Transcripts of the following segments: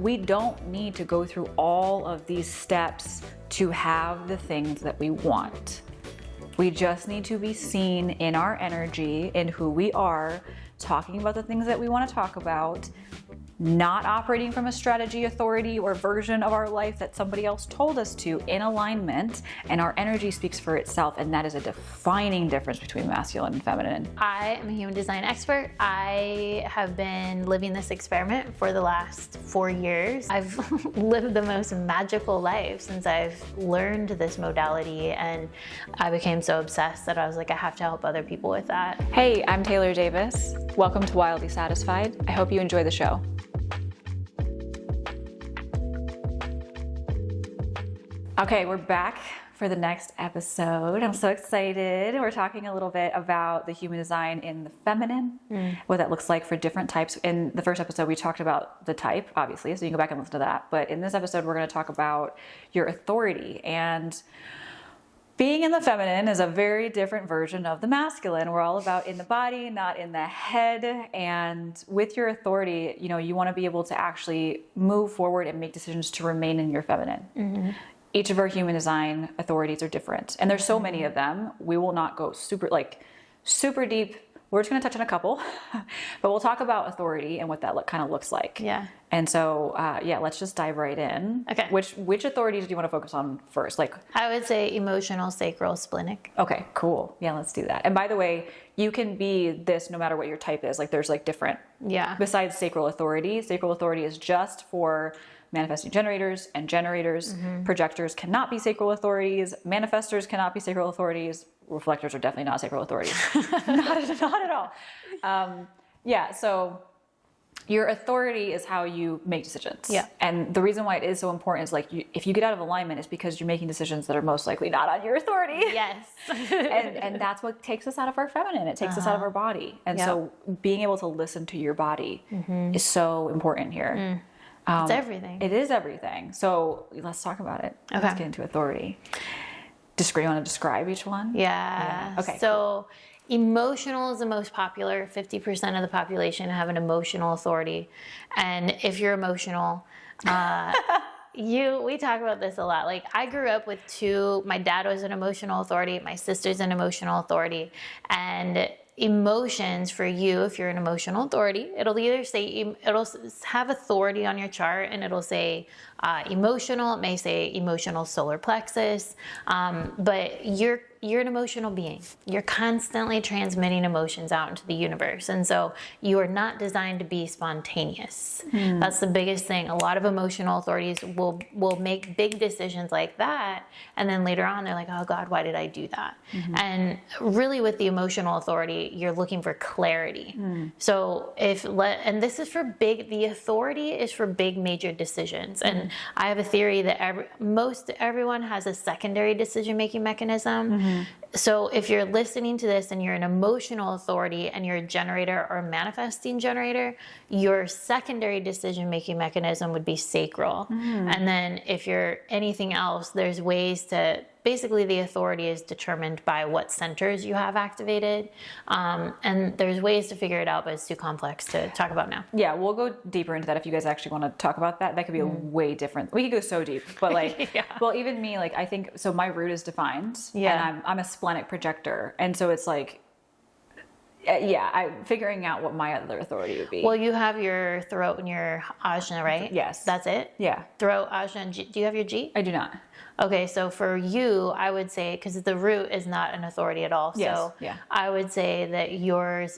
we don't need to go through all of these steps to have the things that we want. We just need to be seen in our energy, in who we are, talking about the things that we want to talk about, not operating from a strategy, authority, or version of our life that somebody else told us to, in alignment, and our energy speaks for itself, and that is a defining difference between masculine and feminine. I am a human design expert. I have been living this experiment for the last 4 years. I've lived the most magical life since I've learned this modality, and I became so obsessed that I was like, I have to help other people with that. Hey, I'm Taylor Davis. Welcome to Wildly Satisfied. I hope you enjoy the show. Okay, we're back for the next episode. I'm so excited. We're talking a little bit about the human design in the feminine, what that looks like for different types. In the first episode, we talked about the type, obviously, so you can go back and listen to that. But in this episode, we're going to talk about your authority. And being in the feminine is a very different version of the masculine. We're all about in the body, not in the head. And with your authority, you want to be able to actually move forward and make decisions to remain in your feminine. Mm-hmm. Each of our human design authorities are different. And there's so many of them. We will not go super deep. We're just going to touch on a couple, but we'll talk about authority and what that kind of looks like. Yeah. And so, let's just dive right in. Okay. Which authorities do you want to focus on first? I would say emotional, sacral, splenic. Okay, cool. Yeah, let's do that. And by the way, you can be this no matter what your type is. There's different. Yeah. Besides sacral authority is just for manifesting generators and generators. Mm-hmm. Projectors cannot be sacral authorities. Manifestors cannot be sacral authorities. Reflectors are definitely not sacral authorities. not at all. So your authority is how you make decisions. Yeah. And the reason why it is so important is if you get out of alignment, it's because you're making decisions that are most likely not on your authority. Yes. and that's what takes us out of our feminine. It takes us out of our body. And so being able to listen to your body is so important here. It's everything. It is everything. So let's talk about it. Okay. Let's get into authority. You want to describe each one? Yeah. Okay. So emotional is the most popular. 50% of the population have an emotional authority. And if you're emotional, we talk about this a lot. I grew up with my dad was an emotional authority. My sister's an emotional authority. And emotions for you, if you're an emotional authority, it'll have authority on your chart, and it'll say emotional. It may say emotional solar plexus, but you're an emotional being. You're constantly transmitting emotions out into the universe, and so you are not designed to be spontaneous. That's the biggest thing. A lot of emotional authorities will make big decisions like that, and then later on they're like, oh God, why did I do that? And really, with the emotional authority, you're looking for clarity. So and this is for the authority is for big major decisions. And I have a theory that everyone has a secondary decision-making mechanism. So if you're listening to this and you're an emotional authority and you're a generator or a manifesting generator, your secondary decision-making mechanism would be sacral. And then if you're anything else, there's ways to, basically the authority is determined by what centers you have activated. And there's ways to figure it out, but it's too complex to talk about now. Yeah, we'll go deeper into that if you guys actually want to talk about that. That could be a way different. We could go so deep, but well, even me, I think, so my root is defined, and I'm a splenic projector. And so it's I'm figuring out what my other authority would be. Well, you have your throat and your ajna, right? Yes. That's it? Yeah. Throat, ajna, and G. Do you have your G? I do not. Okay, so for you, I would say, because the root is not an authority at all. Yes, so yeah. I would say that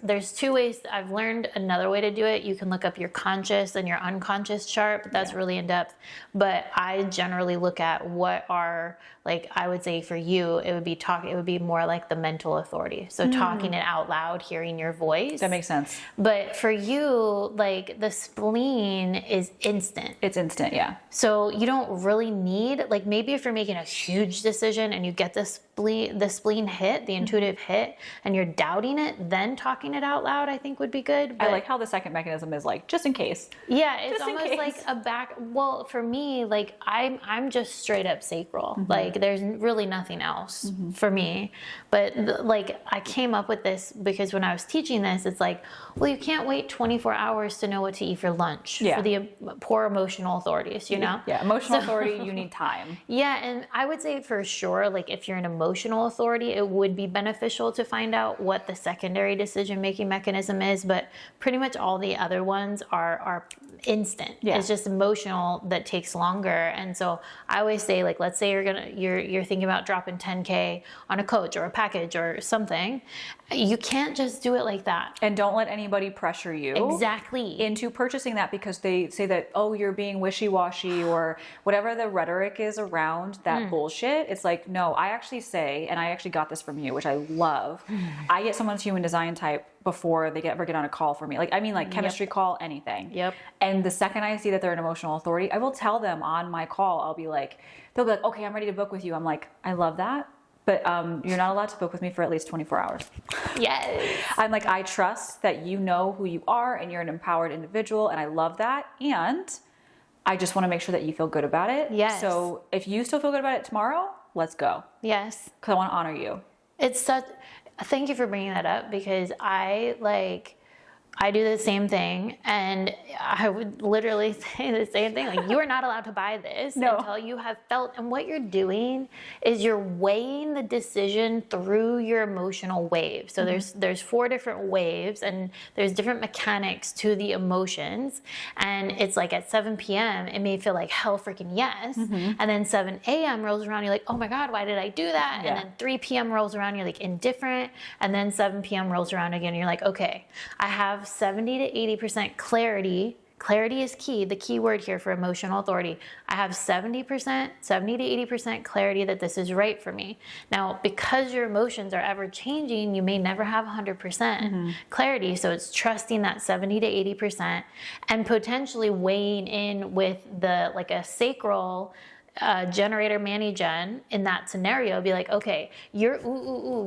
there's two ways. I've learned another way to do it. You can look up your conscious and your unconscious chart, but that's really in depth. But I generally look at what are, I would say for you, it would be more like the mental authority. So talking it out loud, hearing your voice. That makes sense. But for you, the spleen is instant. It's instant, yeah. So you don't really need, maybe if you're making a huge decision and you get the spleen hit, the intuitive hit, and you're doubting it, then talking it out loud, I think would be good. But I like how the second mechanism is just in case. Yeah, it's almost like a back. Well, for me, I'm just straight up sacral. There's really nothing else for me. But I came up with this because when I was teaching this, it's like, well, you can't wait 24 hours to know what to eat for lunch for the poor emotional authorities, you know? Yeah, emotional authority, you need time. Yeah, and I would say for sure, like if you're an emotional authority, it would be beneficial to find out what the secondary decision-making mechanism is, but pretty much all the other ones are instant. Yeah. It's just emotional that takes longer. And so I always say, like, let's say you're thinking about dropping 10K on a coach or a package or something. You can't just do it like that. And don't let anybody pressure you into purchasing that because they say that, oh, you're being wishy-washy or whatever the rhetoric is around that bullshit. It's like, no, I actually say, and I actually got this from you, which I love. I get someone's human design type before they ever get on a call for me. Like, I mean, like chemistry call, anything. Yep. And the second I see that they're an emotional authority, I will tell them on my call, they'll be like, okay, I'm ready to book with you. I'm like, I love that. But you're not allowed to book with me for at least 24 hours. Yes. I'm like, I trust that you know who you are and you're an empowered individual. And I love that. And I just want to make sure that you feel good about it. Yes. So if you still feel good about it tomorrow, let's go. Yes. Because I want to honor you. Thank you for bringing that up because I do the same thing, and I would literally say the same thing. Like, you are not allowed to buy this until you have felt. And what you're doing is you're weighing the decision through your emotional waves. So there's 4 different waves, and there's different mechanics to the emotions. And it's like at 7 p.m. it may feel like hell freaking yes, and then 7 a.m. rolls around, you're like, oh my god, why did I do that? And then 3 p.m. rolls around, you're like indifferent, and then 7 p.m. rolls around again, and you're like, okay, I have 70 to 80% clarity. Clarity is key, the key word here for emotional authority. I have 70 to 80% clarity that this is right for me. Now, because your emotions are ever changing, you may never have 100% clarity. So it's trusting that 70 to 80% and potentially weighing in with like a sacral generator mani-gen in that scenario, be like, okay, you're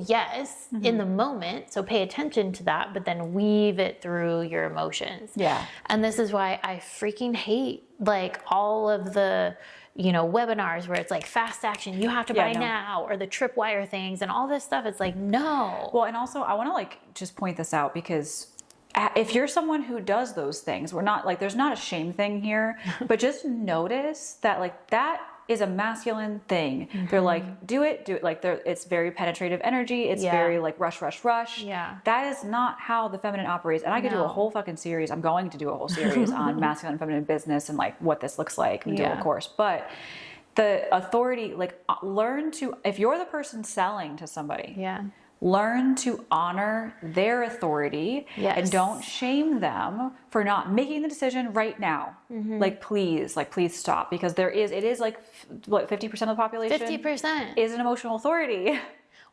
yes in the moment, so pay attention to that, but then weave it through your emotions. Yeah. And this is why I freaking hate like all of the webinars where it's like fast action, you have to buy now, or the tripwire things and all this stuff. It's like, no. Well, and also I want to like just point this out because if you're someone who does those things, we're not like, there's not a shame thing here, but just notice that like that is a masculine thing. They're like, do it. Like it's very penetrative energy. It's very like rush. Yeah. That is not how the feminine operates. And I could do a whole fucking series. I'm going to do a whole series on masculine and feminine business and like what this looks like and do a course. But the authority, like learn to, if you're the person selling to somebody, learn to honor their authority and don't shame them for not making the decision right now. Like, please stop, because it is like, what, 50% of the population 50% is an emotional authority.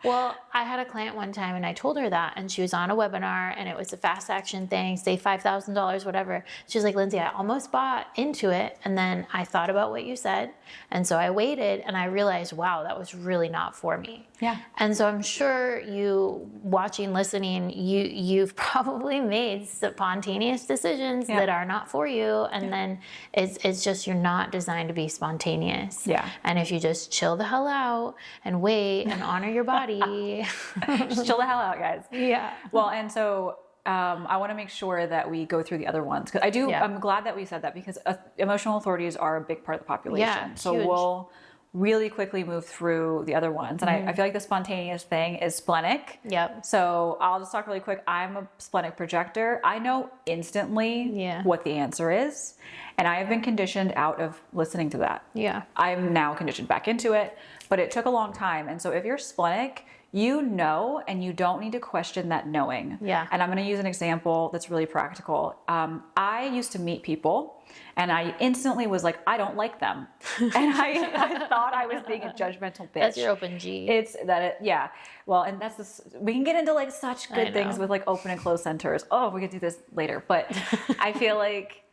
Well, I had a client one time and I told her that, and she was on a webinar and it was a fast action thing, say $5,000, whatever. She was like, Lindsay, I almost bought into it. And then I thought about what you said. And so I waited and I realized, wow, that was really not for me. Yeah. And so I'm sure you watching, listening, you've probably made spontaneous decisions that are not for you. And then it's just, you're not designed to be spontaneous. Yeah. And if you just chill the hell out and wait and honor your body. Just chill the hell out, guys. Yeah. Well, and so I want to make sure that we go through the other ones, because I'm glad that we said that, because emotional authorities are a big part of the population. Yeah, so huge. We'll really quickly move through the other ones. And I feel like the spontaneous thing is splenic. Yep. So I'll just talk really quick. I'm a splenic projector. I know instantly what the answer is. And I have been conditioned out of listening to that. Yeah. I'm now conditioned back into it, but it took a long time. And so if you're splenic, you know, and you don't need to question that knowing. Yeah. And I'm going to use an example that's really practical. I used to meet people and I instantly was like, I don't like them. And I thought I was being a judgmental bitch. That's your open G. It's that, yeah. Well, and that's this, we can get into like such good things with like open and closed centers. Oh, we could do this later. But I feel like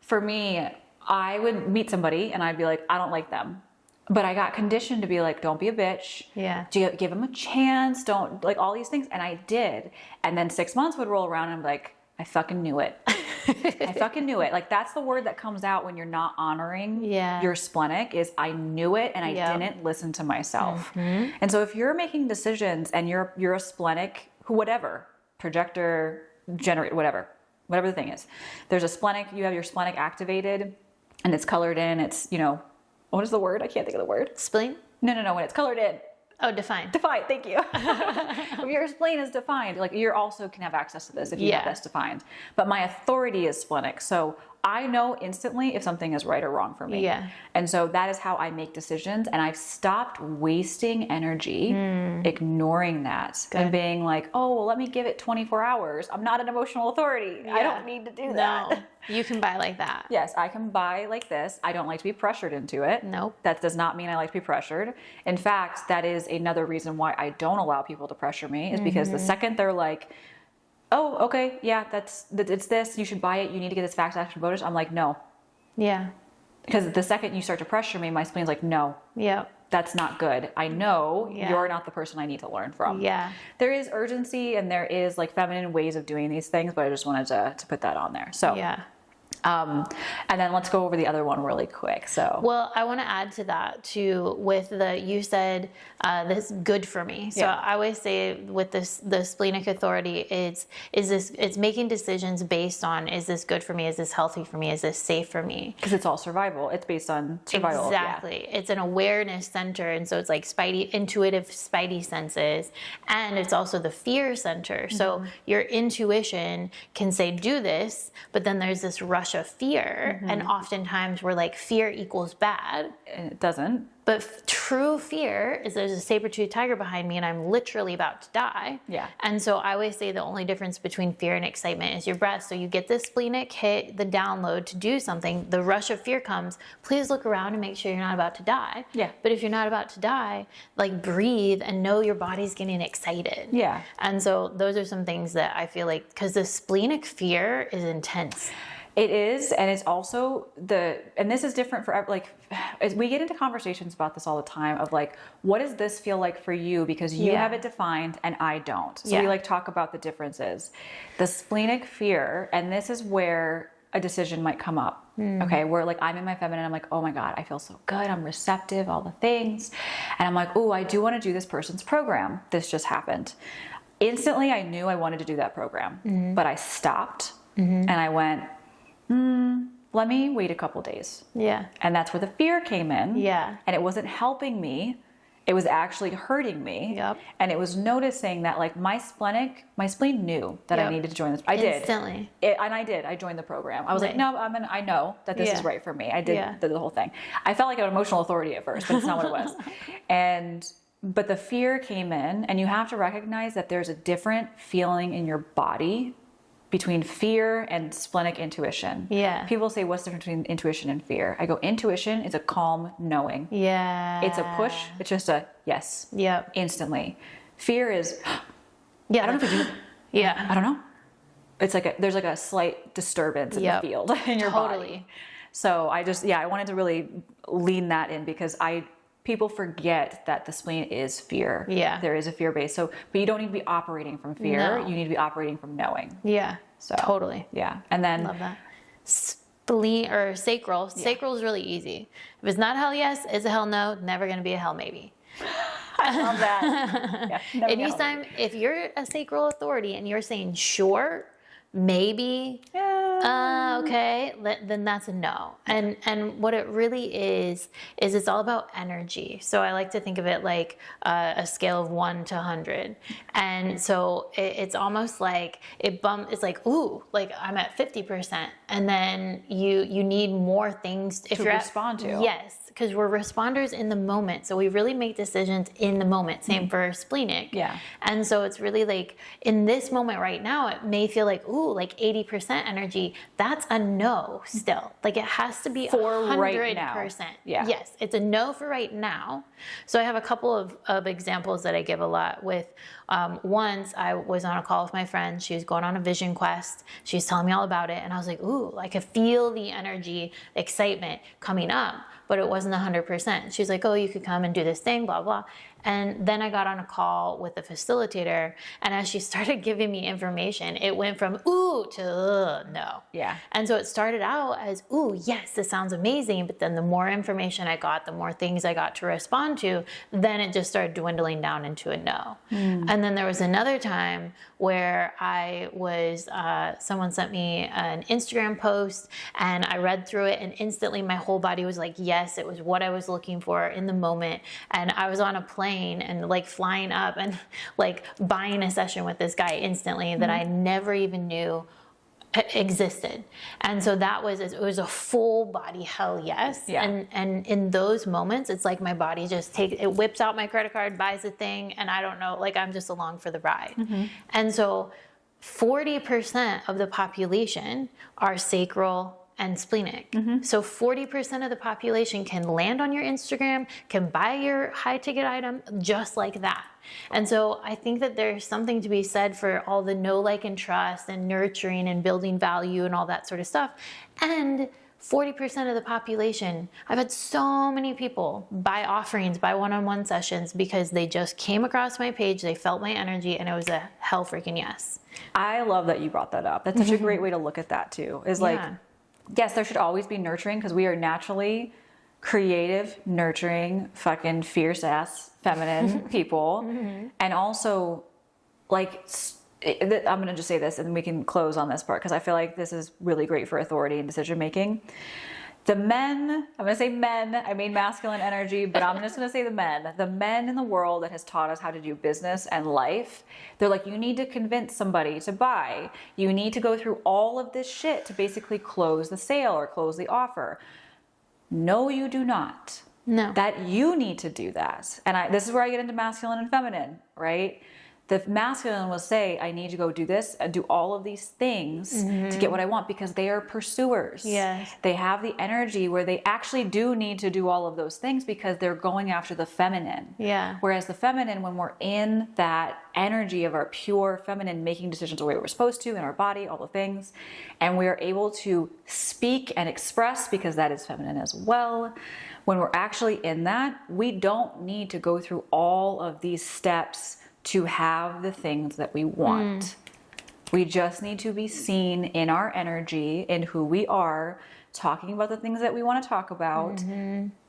for me, I would meet somebody and I'd be like, I don't like them. But I got conditioned to be like, don't be a bitch. Yeah. Give them a chance. Don't, like, all these things. And I did. And then 6 months would roll around and I'm like, I fucking knew it. I fucking knew it. Like, that's the word that comes out when you're not honoring your splenic, is I knew it and I didn't listen to myself. And so if you're making decisions and you're a splenic, whatever, projector, generate, whatever the thing is. There's a splenic, you have your splenic activated and it's colored in. It's, what is the word? I can't think of the word. Spleen? No. When it's colored in. Oh, defined. Defined, thank you. If your spleen is defined, like you also can have access to this if you have this defined. But my authority is splenic. So I know instantly if something is right or wrong for me. Yeah. And so that is how I make decisions. And I've stopped wasting energy ignoring that and being like, oh, well, let me give it 24 hours. I'm not an emotional authority. I don't need to do that. No, you can buy like that. Yes, I can buy like this. I don't like to be pressured into it. Nope. That does not mean I like to be pressured. In fact, that is another reason why I don't allow people to pressure me is because the second they're like, oh, okay, yeah, it's this, you should buy it, you need to get this fast action bonus, I'm like, no. Yeah. Because the second you start to pressure me, my spleen's like, no. Yeah. That's not good. I know you're not the person I need to learn from. Yeah. There is urgency and there is like feminine ways of doing these things, but I just wanted to put that on there. So yeah. And then let's go over the other one really quick. So, well, I want to add to that too. With you said this good for me. So I always say with the splenic authority, it's making decisions based on, is this good for me? Is this healthy for me? Is this safe for me? Because it's all survival. It's based on survival. Exactly. Yeah. It's an awareness center, and so it's like intuitive spidey senses, and it's also the fear center. So your intuition can say do this, but then there's this rush of fear, and oftentimes we're like fear equals bad. And it doesn't. But true fear is there's a saber-toothed tiger behind me and I'm literally about to die. Yeah. And so I always say the only difference between fear and excitement is your breath. So you get the splenic hit, the download to do something, the rush of fear comes, please look around and make sure you're not about to die. Yeah. But if you're not about to die, like breathe and know your body's getting excited. Yeah. And so those are some things that I feel like, because the splenic fear is intense. It is, and it's also and this is different for, like, we get into conversations about this all the time of like, what does this feel like for you? Because you have it defined and I don't. So we like talk about the differences. The splenic fear, and this is where a decision might come up, okay? Where like I'm in my feminine, I'm like, oh my God, I feel so good. I'm receptive, all the things. And I'm like, oh, I do want to do this person's program. This just happened. Instantly, I knew I wanted to do that program, but I stopped and I went, let me wait a couple days. Yeah. And that's where the fear came in. Yeah. And it wasn't helping me. It was actually hurting me. Yep. And it was noticing that like my spleen knew that I needed to join this. I did. Instantly. I joined the program. I was like, no, I know that this is right for me. I did the whole thing. I felt like an emotional authority at first, but it's not what it was. But the fear came in, and you have to recognize that there's a different feeling in your body between fear and splenic intuition. Yeah. People say, what's the difference between intuition and fear? I go, intuition is a calm knowing. Yeah. It's a push. It's just a yes. Yep. Instantly. Fear is, I don't know if you do. Yeah. I don't know. It's like there's like a slight disturbance in the field in your body. So I wanted to really lean that in because people forget that the spleen is fear. Yeah. There is a fear base. So, but you don't need to be operating from fear. No. You need to be operating from knowing. Yeah. So totally. Yeah. And then love that. Spleen or sacral. Yeah. Sacral is really easy. If it's not hell yes, it's a hell no. Never going to be a hell maybe. I love that. Yeah, anytime, if you're a sacral authority and you're saying sure, maybe, okay, then that's a no. And what it really is it's all about energy. So I like to think of it like a scale of 1 to 100. And so it's almost like it's like, ooh, like I'm at 50%. And then you need more things to respond to. Yes. Because we're responders in the moment. So we really make decisions in the moment. Same for splenic. Yeah. And so it's really like in this moment right now, it may feel like, ooh, like 80% energy. That's a no still. Like it has to be for 100%. Right now. Yeah. Yes. It's a no for right now. So I have a couple of examples that I give a lot with. Once I was on a call with my friend. She was going on a vision quest. She was telling me all about it. And I was like, ooh, I could feel the energy, excitement coming up. but it wasn't 100%. She's like, oh, you could come and do this thing, blah, blah. And then I got on a call with the facilitator, and as she started giving me information, it went from ooh to no. Yeah. And so it started out as, ooh, yes, this sounds amazing. But then the more information I got, the more things I got to respond to, then it just started dwindling down into a no. And then there was another time where I was, someone sent me an Instagram post, and I read through it, and instantly my whole body was like, yes, it was what I was looking for in the moment. And I was on a plane and like flying up and like buying a session with this guy instantly that I never even knew existed. And so it was a full body hell yes. Yeah. And in those moments, it's like my body just whips out my credit card, buys a thing, and I don't know, like I'm just along for the ride. And so 40% of the population are sacral and splenic. So 40% of the population can land on your Instagram, can buy your high ticket item just like that. And so I think that there's something to be said for all the know, like, and trust and nurturing and building value and all that sort of stuff. And 40% of the population, I've had so many people buy offerings, buy one-on-one sessions because they just came across my page, they felt my energy, and it was a hell freaking yes. I love that you brought that up. That's such a great way to look at that too. Is like, yes, there should always be nurturing because we are naturally creative, nurturing, fucking fierce ass feminine people. And also, like, I'm going to just say this and we can close on this part because I feel like this is really great for authority and decision making. The men, I'm going to say men, I mean masculine energy, but I'm just going to say the men in the world that has taught us how to do business and life, they're like, you need to convince somebody to buy. You need to go through all of this shit to basically close the sale or close the offer. No, you do not. No. That you need to do that. And this is where I get into masculine and feminine, right? The masculine will say, I need to go do this and do all of these things to get what I want because they are pursuers. Yes. They have the energy where they actually do need to do all of those things because they're going after the feminine. Yeah. Whereas the feminine, when we're in that energy of our pure feminine, making decisions the way we're supposed to in our body, all the things, and we are able to speak and express because that is feminine as well. When we're actually in that, we don't need to go through all of these steps to have the things that we want. We just need to be seen in our energy, in who we are, talking about the things that we want to talk about,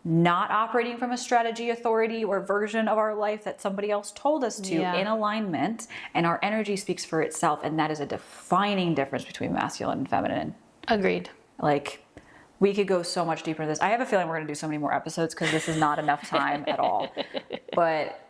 not operating from a strategy, authority, or version of our life that somebody else told us to, in alignment, and our energy speaks for itself, and that is a defining difference between masculine and feminine. Agreed. Like, we could go so much deeper in this. I have a feeling we're going to do so many more episodes because this is not enough time at all. But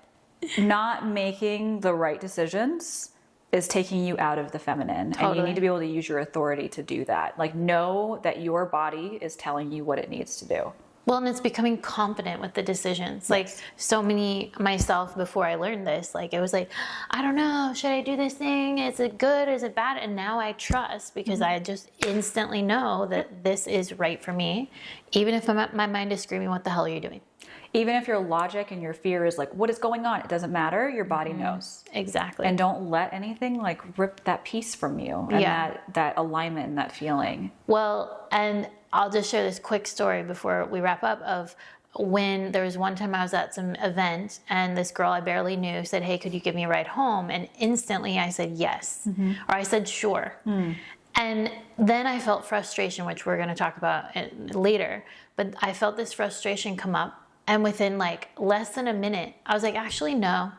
not making the right decisions is taking you out of the feminine. Totally. And you need to be able to use your authority to do that. Like, know that your body is telling you what it needs to do. Well, and it's becoming confident with the decisions. Like, so many, myself, before I learned this, like, it was like, I don't know, should I do this thing? Is it good? Is it bad? And now I trust because I just instantly know that this is right for me. Even if my mind is screaming, what the hell are you doing? Even if your logic and your fear is like, what is going on? It doesn't matter. Your body knows. Exactly. And don't let anything like rip that peace from you and that alignment and that feeling. Well, and I'll just share this quick story before we wrap up of when there was one time I was at some event and this girl I barely knew said, hey, could you give me a ride home? And instantly I said yes. Or I said sure. And then I felt frustration, which we're going to talk about later. But I felt this frustration come up. And within like less than a minute, I was like, actually, no,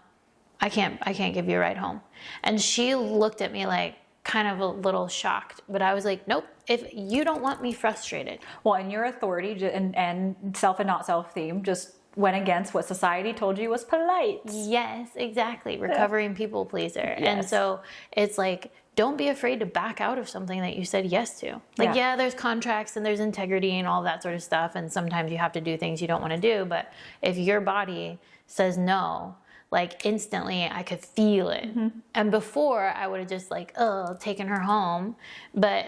I can't give you a ride home. And she looked at me like kind of a little shocked, but I was like, nope, if you don't want me frustrated. Well, and your authority and self and not self theme just went against what society told you was polite. Yes, exactly. Recovering people pleaser. Yes. And so it's like, don't be afraid to back out of something that you said yes to. Like, yeah, there's contracts and there's integrity and all that sort of stuff. And sometimes you have to do things you don't want to do. But if your body says no, like instantly I could feel it. And before I would have just like, taken her home. But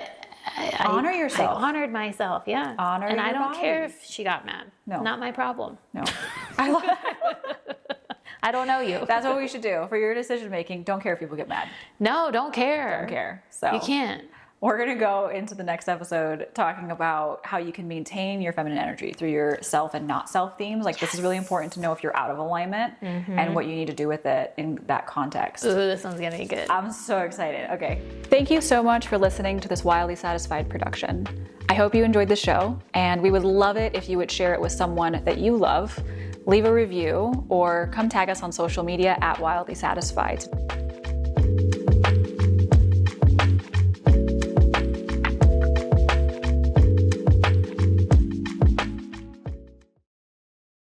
honor yourself. I honored myself, yeah. Honor and your I don't body. care if she got mad. No. Not my problem. No. I don't know you. That's what we should do for your decision making. Don't care if people get mad. No, don't care. Don't care. So you can't. we're going to go into the next episode talking about how you can maintain your feminine energy through your self and not self themes. Like, this is really important to know if you're out of alignment and what you need to do with it in that context. Ooh, this one's going to be good. I'm so excited. Okay. Thank you so much for listening to this Wildly Satisfied production. I hope you enjoyed the show, and we would love it if you would share it with someone that you love, leave a review, or come tag us on social media at Wildly Satisfied.